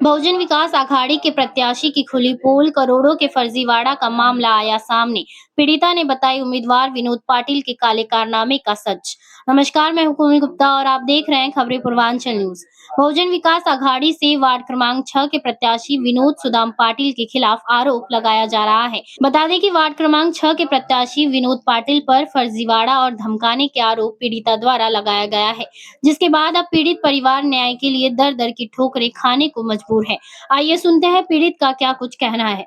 बहुजन विकास अघाड़ी के प्रत्याशी की खुली पोल, करोड़ों के फर्जीवाड़ा का मामला आया सामने। पीड़िता ने बताई उम्मीदवार विनोद पाटिल के काले कारनामे का सच। नमस्कार, मैं हूं कोमल गुप्ता और आप देख रहे हैं खबरें पूर्वांचल न्यूज। बहुजन विकास अघाड़ी से वार्ड क्रमांक 6 के प्रत्याशी विनोद सुदाम पाटिल के खिलाफ आरोप लगाया जा रहा है। बता दें कि वार्ड क्रमांक 6 के प्रत्याशी विनोद पाटिल पर फर्जीवाड़ा और धमकाने के आरोप पीड़िता द्वारा लगाया गया है, जिसके बाद अब पीड़ित परिवार न्याय के लिए दर दर की ठोकरें खाने को मजबूर है। आइए सुनते हैं पीड़ित का क्या कुछ कहना है।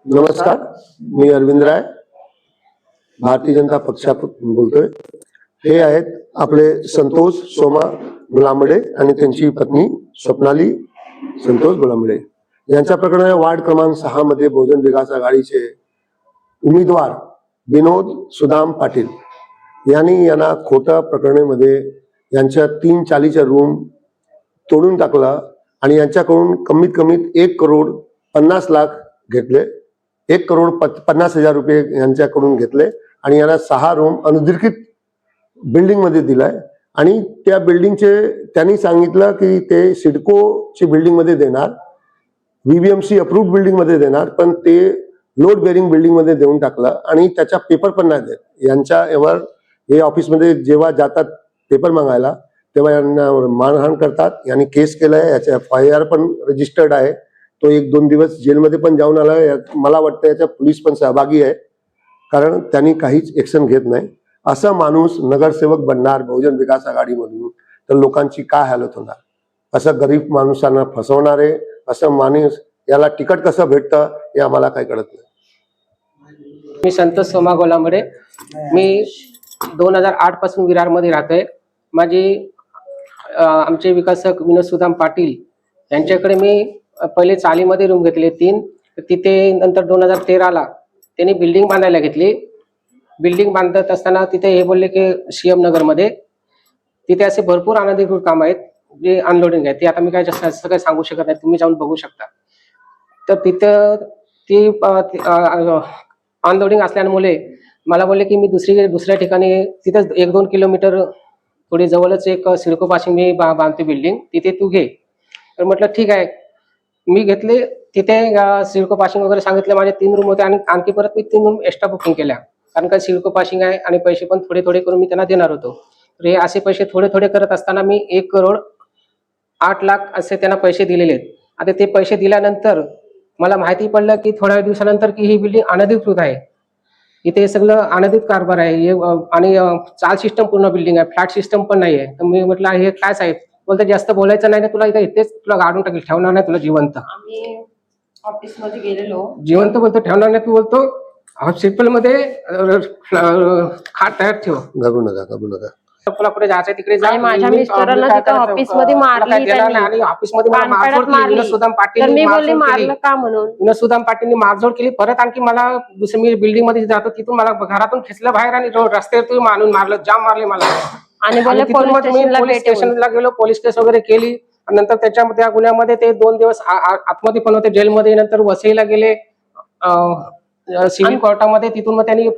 नमस्कार, मी अरविंद राय, भारतीय जनता पक्षातून बोलतोय। हे आहेत आपले संतोष सोमा गुलामडे आणि त्यांची पत्नी स्वप्नाली संतोष गुलामडे यांच्या प्रकरणाने वार्ड क्रमांक 6 मध्ये बहुजन विकास आघाडीचे उमेदवार विनोद सुदाम पाटील यांना खोटा प्रकरणामध्ये यांच्या 3 चालीच्या रूम तोडून टाकला आणि यांच्याकडून कमीत कमी 1,50,00,000 घेतले। 1,50,00,000 रुपये यांच्याकडून घेतले आणि यांना 6 रूम अनधिकृत बिल्डिंग मध्ये दिलाय आणि त्या बिल्डिंगचे त्यांनी सांगितलं की ते सिडकोची बिल्डिंग मध्ये देणार, व्हीबीएमसी अप्रूव्ड बिल्डिंग मध्ये देणार, पण ते लोड बेरिंग बिल्डिंग मध्ये देऊन टाकलं आणि त्याचा पेपर पण नाही देत। यांच्यावर हे ऑफिस मध्ये जेव्हा जातात पेपर मागायला तेव्हा यांना मारहाण करतात। यांनी केस केलाय, याच्या FIR पण रजिस्टर्ड आहे। तो 1-2 दिवस जेलमध्ये पण जाऊन आलाय। मला वाटतं याच्या पोलीस पण सहभागी आहे, कारण त्यांनी काहीच ऍक्शन घेत नाही। असा माणूस नगरसेवक बनणार बहुजन विकास आघाडीमधून तर लोकांची काय हालत होणार। असं गरीब माणसांना फसवणारे असं माणूस याला तिकीट कसं भेटतं हे आम्हाला काही कळत नाही। मी संतोष सोमा गोलामडे, मी 2008 पासून विरारमध्ये राहतोय। माझी आमचे विकासक विनोद सुदाम पाटील यांच्याकडे मी पहिले चालीमध्ये रूम घेतले 3, तिथे नंतर 2013ला त्यांनी बिल्डिंग बांधायला घेतली। बिल्डिंग बांधत असताना तिथे हे बोलले की CM नगरमध्ये तिथे असे भरपूर अनधिकृत काम आहेत जे अनलोडिंग आहे, ते आता मी काय जास्त काही सांगू शकत नाही, तुम्ही जाऊन बघू शकता। तर तिथं ती अनलोडिंग असल्यामुळे मला बोलले की मी दुसऱ्या ठिकाणी तिथेच 1-2 किलोमीटर पुढे जवळच एक सिडको पाशी मी बांधते बिल्डिंग, तिथे तू घे। तर म्हटलं ठीक आहे, मी घेतले। तिथे सिडको पाशिंग वगैरे सांगितले, माझे 3 रूम होते आणि आणखी परत मी 3 रूम एक्स्ट्रा बुकिंग केल्या, कारण का सिडको पाशिंग आहे आणि पैसे पण थोडे थोडे करून मी त्यांना देणार होतो। तर हे असे पैसे थोडे थोडे करत असताना मी 1,08,00,000 असे त्यांना पैसे दिलेले आहेत। आता ते पैसे दिल्यानंतर मला माहिती पडलं की थोड्या दिवसानंतर की ही बिल्डिंग अनधिकृत आहे, इथे सगळं अनधिकृत कारभार आहे आणि चाल सिस्टम पूर्ण बिल्डिंग आहे, फ्लॅट सिस्टम पण नाही आहे। तर मी म्हटलं हे काय साहेब, बोलते जास्त बोलायचं नाही, तुला इथेच तुला गाडून टाकेल, ठेवणार नाही तुला जिवंत। आम्ही ऑफिस मध्ये गेलेलो, जिवंत बोलतो ठेवणार नाही, तू बोलतो हॉस्पिटल मध्ये खाट तयार ठेव, घाबरू नका। तुला पुढे जायचं तिकडे जा। आणि माझ्या मिस्टरांना तिथं ऑफिस मध्ये मारली त्यांनी, आणि ऑफिस मध्ये मला पानपडात मारझोड केली। मारली। विनोद सुदाम तर पाटील मी बोलली मारलं का म्हणून। विनोद सुदाम पाटीलनी मारझोड केली। परत आणखी मला दुसरी मी बिल्डिंग मध्ये जातो तिथून मला घरातून खेचलं बाहेर आणि रस्त्यावरती आणून मारलं, जाम मारले मला। आणि बोलले पोलीस स्टेशनला गेलो, पोलीस केस वगैरे केली। नंतर त्याच्यामध्ये त्या गुन्ह्यामध्ये ते 2 दिवस आतमध्ये पण होते जेलमध्ये। नंतर वसईला गेले सिव्हिल कोर्टामध्ये, तिथून मग त्यांनी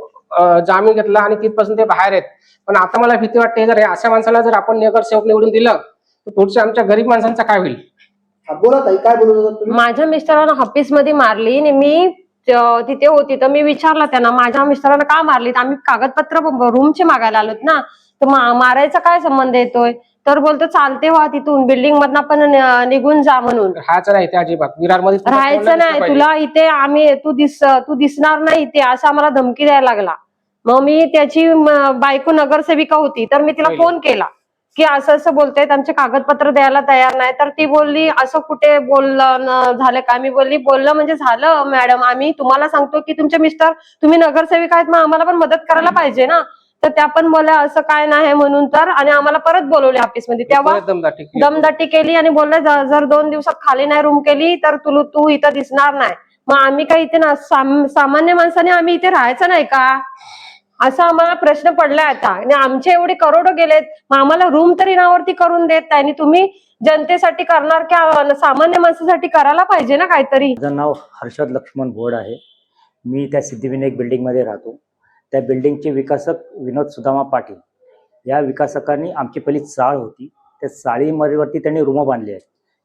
जामीन घेतला आणि तिथपासून ते बाहेर आहेत। पण आता मला भीती वाटते, जर अशा माणसाला जर आपण नगरसेवक निवडून दिलं तर पुढच्या आमच्या गरीब माणसांचं काय होईल। बोला ताई, काय बोलत होता तुम्ही? माझ्या मिस्टरांना ऑफिस मध्ये मारली आणि मी तिथे होती, तर मी विचारलं त्यांना माझ्या मिस्टरांना का मारली, तर आम्ही कागदपत्र रूमचे मागायला आलोत ना, तर मारायचा काय संबंध येतोय। तर बोलतो चालते वा तिथून बिल्डिंग मधनं पण निघून जा म्हणून। राहायचं नाही ते अजिबात, विरारमध्ये राहायचं नाही तुला इथे, आम्ही तू दिसणार नाही इथे, असं आम्हाला धमकी द्यायला लागला। मग मी त्याची बायको नगरसेविका होती, तर मी तिला फोन केला की असं असं बोलतायत, आमचे कागदपत्र द्यायला तयार नाही। तर ती बोलली असं कुठे बोललं झालं का। मी बोलली बोललं म्हणजे झालं मॅडम, आम्ही तुम्हाला सांगतो की तुमचे मिस्टर तुम्ही नगरसेविका आहेत, मग आम्हाला पण मदत करायला पाहिजे ना। तर त्या पण बोलल्या असं काय नाही म्हणून, तर आणि आम्हाला परत बोलवले ऑफिसमध्ये, तेव्हा दमदाटी केली आणि बोलले जर 2 दिवसात खाली नाही रूम केली तर तू इथं दिसणार नाही। मग आम्ही काय इथे ना सामान्य माणसाने आम्ही इथे राहायचं नाही का, असा आम्हाला प्रश्न पडलाय आता। आणि आमचे एवढे करोड गेलेत, मग आम्हाला रूम तरी नावावरती करून देत नाही, आणि तुम्ही जनतेसाठी करणार की सामान्य माणसासाठी करायला पाहिजे ना काहीतरी। माझं नाव हर्षद लक्ष्मण घोड आहे, मी त्या सिद्धिविनायक बिल्डिंग मध्ये राहतो। त्या बिल्डिंगचे विकासक विनोद सुदामा पाटील, या विकासकांनी आमची पहिली चाळ होती, त्या चाळीवरती त्यांनी रूम बांधली आहेत।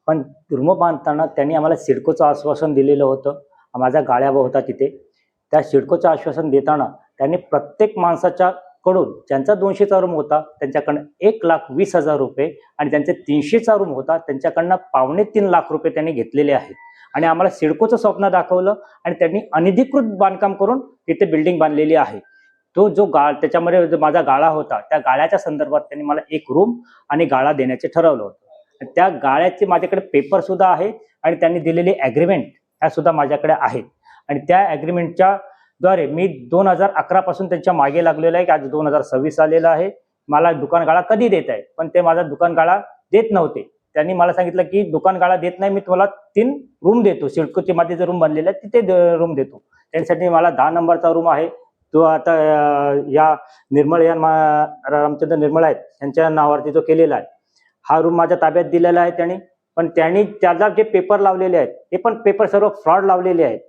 पण रूम बांधताना त्यांनी आम्हाला सिडकोचं आश्वासन दिलेलं होतं. माझ्या गाळ्या होता तिथे. त्या सिडकोचं आश्वासन देताना त्यांनी प्रत्येक माणसाच्या कडून ज्यांचा 200चा रूम होता त्यांच्याकडनं 1,20,000 रुपये आणि ज्यांचे 300चा रूम होता त्यांच्याकडनं 2.25 लाख रुपये त्यांनी घेतलेले आहेत. आणि आम्हाला सिडकोचं स्वप्न दाखवलं आणि त्यांनी अनधिकृत बांधकाम करून तिथे बिल्डिंग बांधलेली आहे. तो जो त्याच्यामध्ये जो माझा गाळा होता त्या गाळ्याच्या संदर्भात त्यांनी मला एक रूम आणि गाळा देण्याचे ठरवलं होतं. त्या गाळ्याचे माझ्याकडे पेपर सुद्धा आहे आणि त्यांनी दिलेली ॲग्रीमेंट ह्या सुद्धा माझ्याकडे आहेत. आणि त्या ॲग्रीमेंटच्या द्वारे मी 2011 पासून त्यांच्या मागे लागलेला आहे की आज 2026 आलेला आहे. मला दुकान गाळा कधी देत आहे, पण ते माझा दुकान गाळा देत नव्हते. त्यांनी मला सांगितलं की दुकान गाळा देत नाही, मी तुम्हाला 3 रूम देतो. सिडकोचे माझे जे रूम बनलेले आहेत तिथे रूम देतो. त्यांच्यासाठी मला 10 नंबरचा रूम आहे. तो आता या निर्मळ या रामचंद्र निर्मळ आहेत त्यांच्या नावावरती जो केलेला आहे. हा रूम माझ्या ताब्यात दिलेला आहे त्यांनी. पण त्यांनी त्याला जे पेपर लावलेले आहेत ते पण पेपर सर्व फ्रॉड लावलेले आहेत.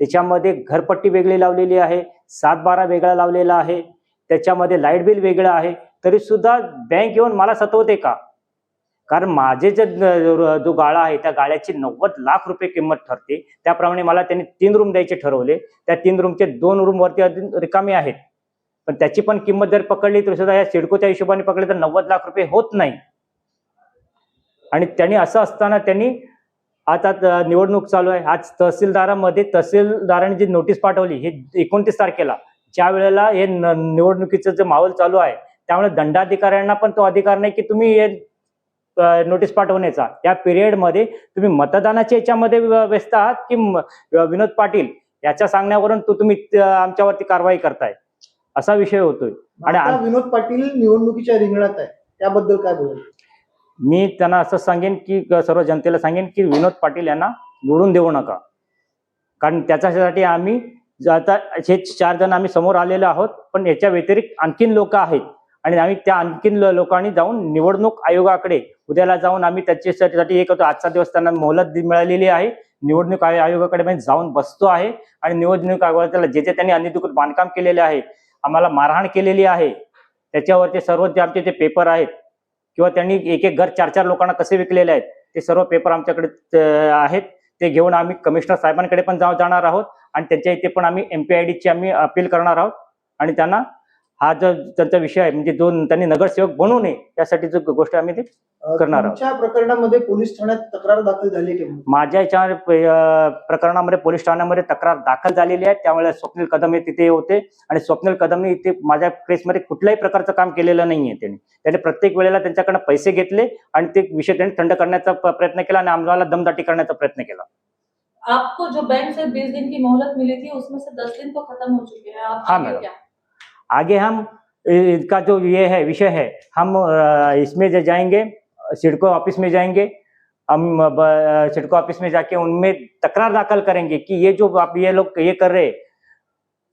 त्याच्यामध्ये घरपट्टी वेगळी लावलेली आहे, 7/12 वेगळा लावलेला आहे, त्याच्यामध्ये लाईट बिल वेगळं आहे. तरी सुद्धा बँक येऊन मला सतवते का? कारण माझे जो गाळा आहे त्या गाळ्याची 90 लाख रुपये किंमत ठरते. त्याप्रमाणे मला त्यांनी 3 रूम द्यायचे ठरवले. त्या 3 रूमचे 2 रूम वरती अजून रिकामे आहेत. पण त्याची पण किंमत जर पकडली तर सुद्धा या सिडकोच्या हिशोबाने पकडली तर 90 लाख रुपये होत नाही. आणि त्यांनी असं असताना त्यांनी आता निवडणूक चालू आहे. आज तहसीलदारांनी जी नोटीस पाठवली हे 29 तारखेला, ज्या वेळेला हे निवडणुकीचं जे माहोल चालू आहे त्यामुळे दंडाधिकाऱ्यांना पण तो अधिकार नाही की तुम्ही हे नोटीस पाठवण्याचा. त्या पिरियडमध्ये तुम्ही मतदानाच्या याच्यामध्ये व्यस्त आहात की विनोद पाटील याच्या सांगण्यावरून तुम्ही आमच्यावरती कारवाई करताय, असा विषय होतोय. आणि आता विनोद पाटील निवडणुकीच्या रिंगणात आहे, त्याबद्दल काय बोलाल? मी त्यांना असं सांगेन की सर्व जनतेला सांगेन की विनोद पाटील यांना निवडून देऊ नका. कारण त्याच्यासाठी आम्ही आता हे 4 जण आम्ही समोर आलेलो आहोत, पण याच्या व्यतिरिक्त आणखीन लोक आहेत. आणि आम्ही त्या आणखीन लोकांनी जाऊन निवडणूक आयोगाकडे उद्याला जाऊन आम्ही त्याच्यासाठी हे करतो. आजचा दिवस त्यांना मोहलत मिळालेली आहे. निवडणूक आयोगाकडे मी जाऊन बसतो आहे आणि निवडणूक आयोगाला जे त्यांनी अनधिकृत बांधकाम केलेले आहे, आम्हाला मारहाण केलेली आहे, त्याच्यावरचे सर्व जे आमचे जे पेपर आहेत किंवा त्यांनी एक घर 4 लोकांना कसे विकलेले आहेत ते सर्व पेपर आमच्याकडे आहेत. ते घेऊन आम्ही कमिशनर साहेबांकडे पण जाणार आहोत आणि त्यांच्या इथे पण आम्ही MPIDची आम्ही अपील करणार आहोत. आणि त्यांना हा जो त्यांचा विषय आहे म्हणजे जो त्यांनी नगरसेवक बनवू नये यासाठी जो गोष्ट आम्ही ते करणार आहोत. तुमच्या प्रकरणामध्ये पोलीस ठाण्यात तक्रार दाखल झाली की नाही? माझ्या याच्या प्रकरणामध्ये पोलीस ठाण्यामध्ये तक्रार दाखल झालेली आहे. त्यामुळे स्वप्नील कदम हे तिथे होते आणि स्वप्नील कदमने इथे माझ्या केसमध्ये कुठल्याही प्रकारचं काम केलेलं नाहीये. त्याने प्रत्येक वेळेला त्यांच्याकडनं पैसे घेतले आणि ते विषय त्यांनी थंड करण्याचा प्रयत्न केला आणि आम्हाला दमदाटी करण्याचा प्रयत्न केला. आपको जो बैंक से 20 दिन की मोहलत मिली थी उसमें से 10 दिन तो खत्म हो चुके हैं. आप हाँ आगे मैडम, क्या? आगे हम इनका जो ये है विषय है, हम इसमें जाएंगे, सिडको ऑफिस में जाएंगे. हम सिडको ऑफिस में जाके उनमें तकरार दाखिल करेंगे कि ये जो आप ये लोग ये कर रहे,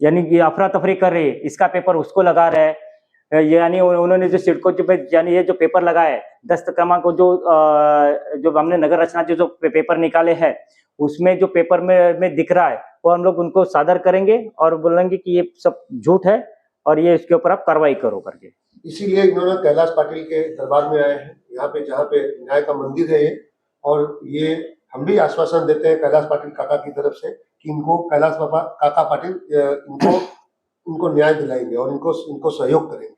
यानी कि अफरा तफरी कर रहे, इसका पेपर उसको लगा रहे हैं. यानी उन्होंने जो सिडको यानी ये जो पेपर लगाया है दस्त क्रमांक को जो हमने नगर रचना जो पेपर निकाले हैं उसमें जो पेपर में दिख रहा है वो हम लोग उनको सादर करेंगे और बोलेंगे कि ये सब झूठ है और ये इसके ऊपर आप कार्रवाई करो करके. इसीलिए इन्होंने कैलाश पाटिल के दरबार में आए हैं, यहाँ पे जहाँ पे न्याय का मंदिर है ये. और ये हम भी आश्वासन देते हैं कैलाश पाटिल काका की तरफ से कि इनको कैलाश काका पाटिल इनको न्याय दिलाएंगे और इनको सहयोग करेंगे.